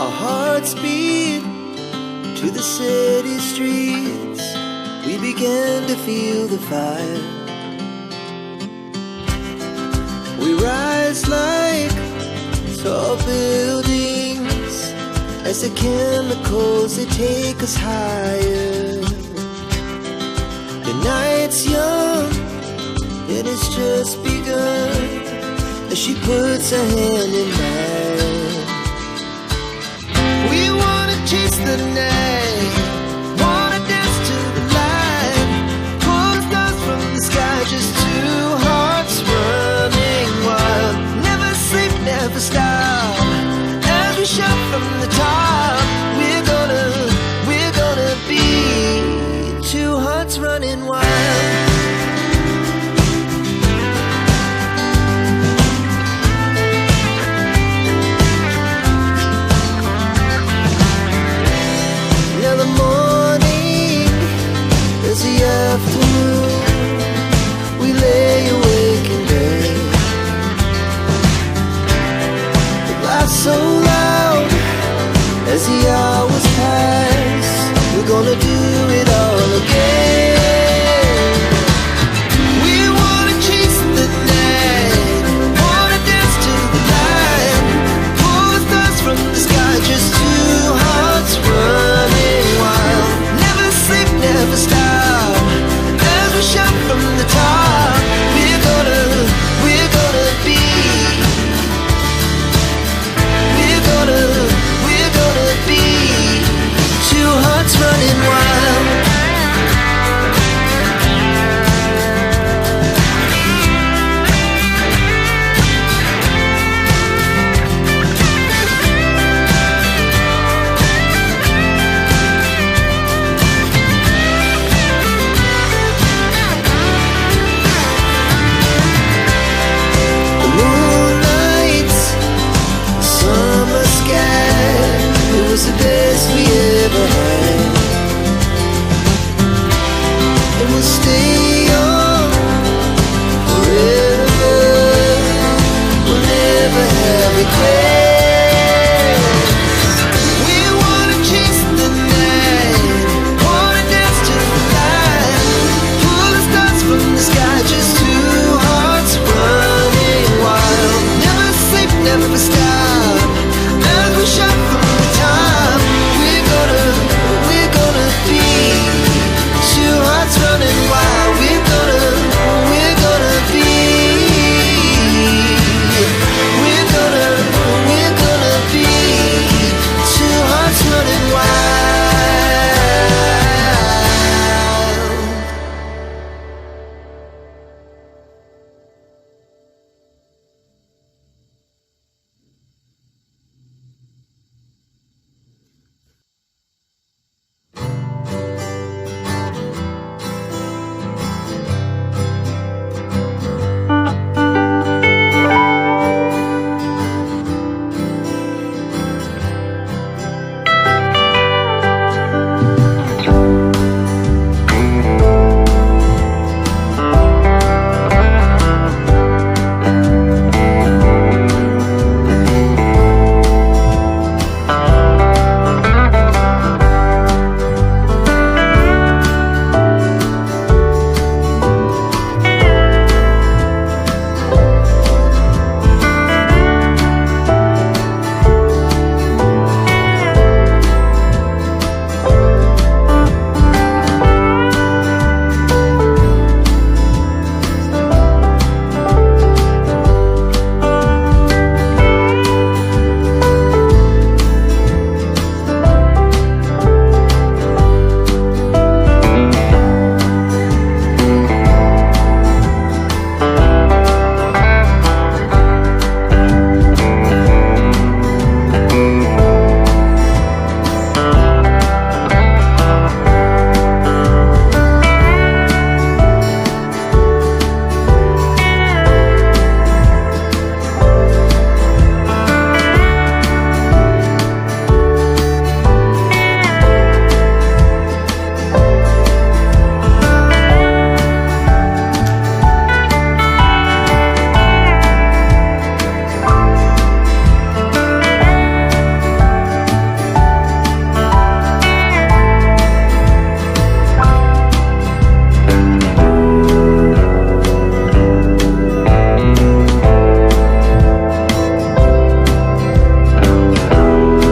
Our hearts beat to the city streets. We began to feel the fire. We rise like tall buildings as the chemicals, they take us higher. The night's young and it's just begun as she puts her hand in mine. We wanna chase the night, wanna dance to the light, pull the stars from the sky, just two hearts running wild. Never sleep, never stop, as we shout from the top. We're gonna be two hearts running wild. Now the morning is the afternoon. We lay awake in bed. It lasts so long.